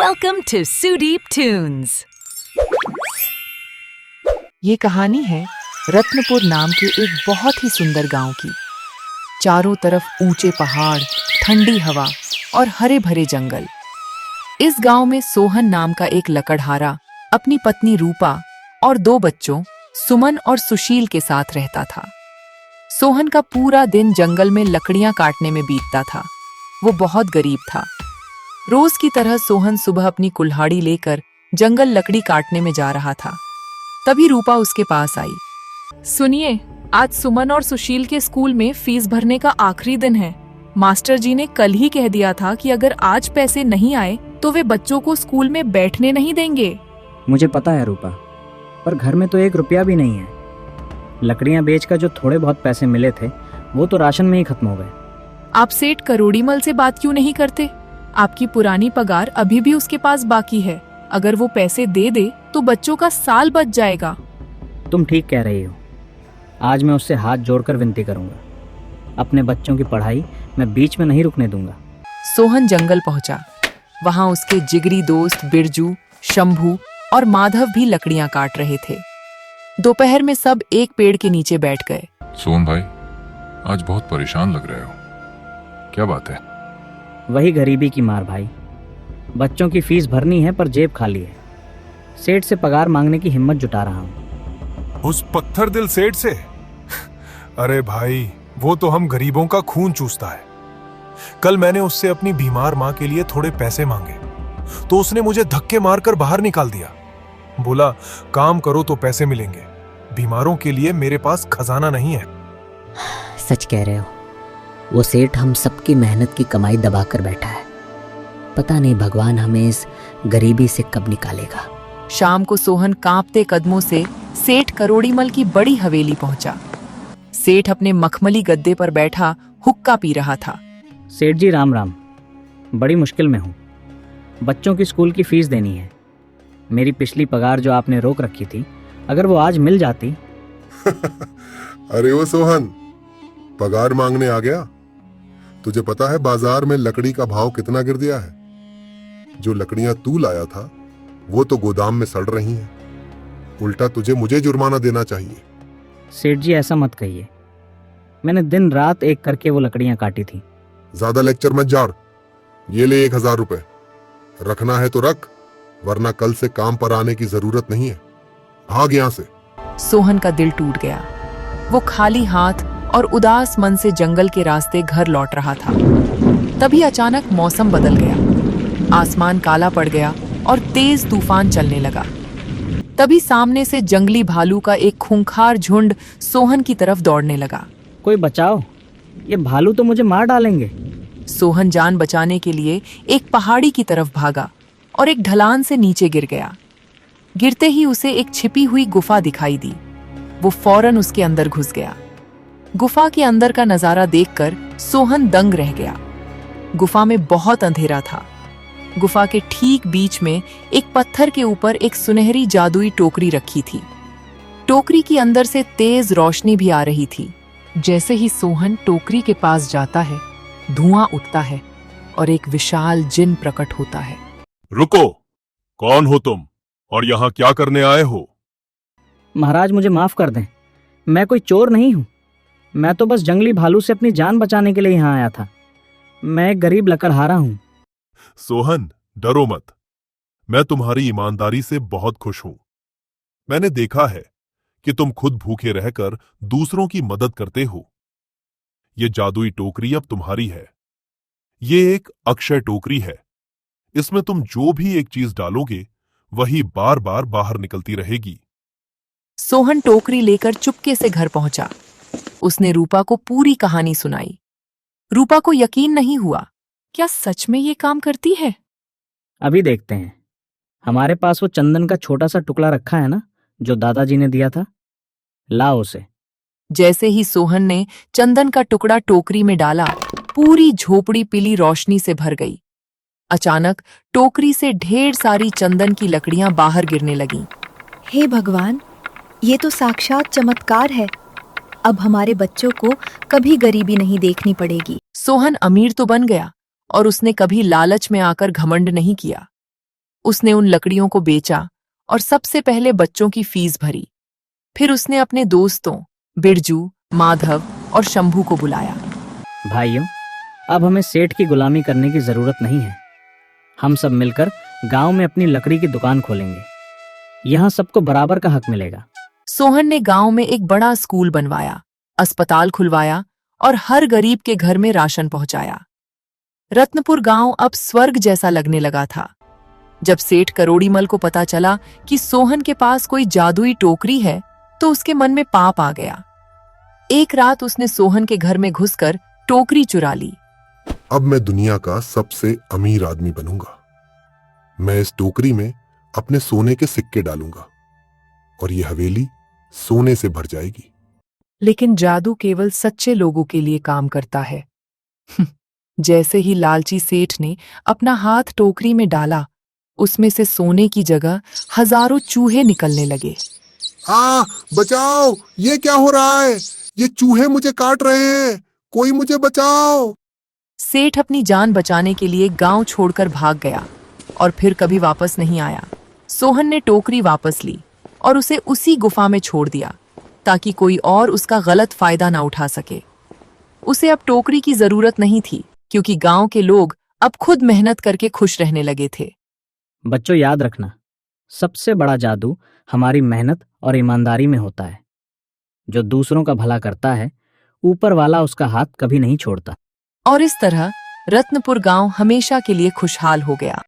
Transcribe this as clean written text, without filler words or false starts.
Welcome to Sudeep Tunes. ये कहानी है रत्नपुर नाम के एक बहुत ही सुंदर गांव की। चारों तरफ ऊंचे पहाड़, ठंडी हवा और हरे भरे जंगल। इस गांव में सोहन नाम का एक लकड़हारा अपनी पत्नी रूपा और 2 बच्चों सुमन और सुशील के साथ रहता था। सोहन का पूरा दिन जंगल में लकड़ियां काटने में बीतता था। वो बहुत गरीब था। रोज की तरह सोहन सुबह अपनी कुल्हाड़ी लेकर जंगल लकड़ी काटने में जा रहा था। तभी रूपा उसके पास आई। सुनिए, आज सुमन और सुशील के स्कूल में फीस भरने का आखिरी दिन है। मास्टर जी ने कल ही कह दिया था कि अगर आज पैसे नहीं आए तो वे बच्चों को स्कूल में बैठने नहीं देंगे। मुझे पता है रूपा, पर घर में तो 1 रुपया भी नहीं है। लकड़ियां बेचकर जो थोड़े बहुत पैसे मिले थे वो तो राशन में ही खत्म हो गए। आप सेठ करोड़ीमल से बात क्यों नहीं करते? आपकी पुरानी पगार अभी भी उसके पास बाकी है। अगर वो पैसे दे दे तो बच्चों का साल बच जाएगा। तुम ठीक कह रही हो। आज मैं उससे हाथ जोड़कर विनती करूंगा। अपने बच्चों की पढ़ाई मैं बीच में नहीं रुकने दूंगा। सोहन जंगल पहुंचा। वहां उसके जिगरी दोस्त बिरजू, शंभू और माधव भी लकड़ियां काट रहे थे। दोपहर में सब एक पेड़ के नीचे बैठ गए। सोहन भाई, आज बहुत परेशान लग रहे हो, क्या बात है? वही गरीबी की मार भाई। बच्चों की फीस भरनी है पर जेब खाली है। सेठ से पगार मांगने की हिम्मत जुटा रहा हूँ। उस पत्थर दिल सेठ से? अरे भाई, वो तो हम गरीबों का खून चूसता है। कल मैंने उससे अपनी बीमार माँ के लिए थोड़े पैसे मांगे तो उसने मुझे धक्के मारकर बाहर निकाल दिया। बोला, काम करो तो पैसे मिलेंगे, बीमारों के लिए मेरे पास खजाना नहीं है। सच कह रहे हो। वो सेठ हम सबकी मेहनत की कमाई दबाकर बैठा है। पता नहीं भगवान हमें इस गरीबी से कब निकालेगा। शाम को सोहन कांपते कदमों से सेठ करोड़ीमल की बड़ी हवेली पहुंचा। सेठ अपने मखमली गद्दे पर बैठा हुक्का पी रहा था। सेठ जी राम राम। बड़ी मुश्किल में हूँ। बच्चों की स्कूल की फीस देनी है। मेरी पिछली पगार जो आपने रोक रखी थी, अगर वो आज मिल जाती। अरे वो सोहन, पगार मांगने आ गया? तुझे पता है बाजार में लकड़ी का भाव कितना गिर दिया है? जो लकड़ियां तू लाया था वो तो गोदाम में सड़ रही हैं। उल्टा तुझे मुझे जुर्माना देना चाहिए। सेठ जी ऐसा मत कहिए। मैंने दिन रात एक करके वो लकड़ियां काटी थी। ज्यादा लेक्चर मत झाड़। ये ले 1000 रुपए। रखना है तो रख, वरना कल से काम पर आने की जरूरत नहीं है। भाग यहां से। सोहन का दिल टूट गया। वो खाली हाथ और उदास मन से जंगल के रास्ते घर लौट रहा था। तभी अचानक मौसम बदल गया। आसमान काला पड़ गया और तेज तूफान चलने लगा। तभी सामने से जंगली भालू का एक खूंखार झुंड सोहन की तरफ दौड़ने लगा। कोई बचाओ, ये भालू तो मुझे मार डालेंगे। सोहन जान बचाने के लिए एक पहाड़ी की तरफ भागा और एक ढलान से नीचे गिर गया। गिरते ही उसे एक छिपी हुई गुफा दिखाई दी। वो फौरन उसके अंदर घुस गया। गुफा के अंदर का नजारा देखकर सोहन दंग रह गया। गुफा में बहुत अंधेरा था। गुफा के ठीक बीच में एक पत्थर के ऊपर एक सुनहरी जादुई टोकरी रखी थी। टोकरी के अंदर से तेज रोशनी भी आ रही थी। जैसे ही सोहन टोकरी के पास जाता है, धुआं उठता है और एक विशाल जिन प्रकट होता है। रुको, कौन हो तुम और यहाँ क्या करने आए हो? महाराज मुझे माफ कर दें। मैं कोई चोर नहीं हूँ। मैं तो बस जंगली भालू से अपनी जान बचाने के लिए यहाँ आया था। मैं एक गरीब लकड़हारा हूँ। सोहन, डरो मत। मैं तुम्हारी ईमानदारी से बहुत खुश हूं। मैंने देखा है कि तुम खुद भूखे रहकर दूसरों की मदद करते हो। ये जादुई टोकरी अब तुम्हारी है। ये एक अक्षय टोकरी है। इसमें तुम जो भी एक चीज डालोगे वही बार बार बाहर निकलती रहेगी। सोहन टोकरी लेकर चुपके से घर पहुंचा। उसने रूपा को पूरी कहानी सुनाई। रूपा को यकीन नहीं हुआ। क्या सच में ये काम करती है? अभी देखते हैं। हमारे पास वो चंदन का छोटा सा टुकड़ा रखा है ना, जो दादाजी ने दिया था। लाओ उसे। जैसे ही सोहन ने चंदन का टुकड़ा टोकरी में डाला, पूरी झोपड़ी पीली रोशनी से भर गई। अचानक टोकरी से ढेर सारी चंदन की लकड़ियां बाहर गिरने लगीं। हे भगवान, ये तो साक्षात चमत्कार है। अब हमारे बच्चों को कभी गरीबी नहीं देखनी पड़ेगी। सोहन अमीर तो बन गया और उसने कभी लालच में आकर घमंड नहीं किया। उसने उन लकड़ियों को बेचा और सबसे पहले बच्चों की फीस भरी। फिर उसने अपने दोस्तों बिरजू, माधव और शंभू को बुलाया। भाइयों, अब हमें सेठ की गुलामी करने की जरूरत नहीं है। हम सब मिलकर गांव में अपनी लकड़ी की दुकान खोलेंगे। यहाँ सबको बराबर का हक मिलेगा। सोहन ने गांव में एक बड़ा स्कूल बनवाया, अस्पताल खुलवाया और हर गरीब के घर में राशन पहुंचाया। रत्नपुर गांव अब स्वर्ग जैसा लगने लगा था। जब सेठ करोड़ीमल को पता चला कि सोहन के पास कोई जादुई टोकरी है, तो उसके मन में पाप आ गया। एक रात उसने सोहन के घर में घुसकर टोकरी चुरा ली। अब मैं दुनिया का सबसे अमीर आदमी बनूंगा। मैं इस टोकरी में अपने सोने के सिक्के डालूंगा और ये हवेली सोने से भर जाएगी। लेकिन जादू केवल सच्चे लोगों के लिए काम करता है। जैसे ही लालची सेठ ने अपना हाथ टोकरी में डाला, उसमें से सोने की जगह हजारों चूहे निकलने लगे। बचाओ, ये क्या हो रहा है? ये चूहे मुझे काट रहे हैं, कोई मुझे बचाओ। सेठ अपनी जान बचाने के लिए गांव छोड़कर भाग गया और फिर कभी वापस नहीं आया। सोहन ने टोकरी वापस ली और उसे उसी गुफा में छोड़ दिया ताकि कोई और उसका गलत फायदा ना उठा सके। उसे अब टोकरी की जरूरत नहीं थी, क्योंकि गांव के लोग अब खुद मेहनत करके खुश रहने लगे थे। बच्चों, याद रखना, सबसे बड़ा जादू हमारी मेहनत और ईमानदारी में होता है। जो दूसरों का भला करता है, ऊपर वाला उसका हाथ कभी नहीं छोड़ता। और इस तरह रत्नपुर गांव हमेशा के लिए खुशहाल हो गया।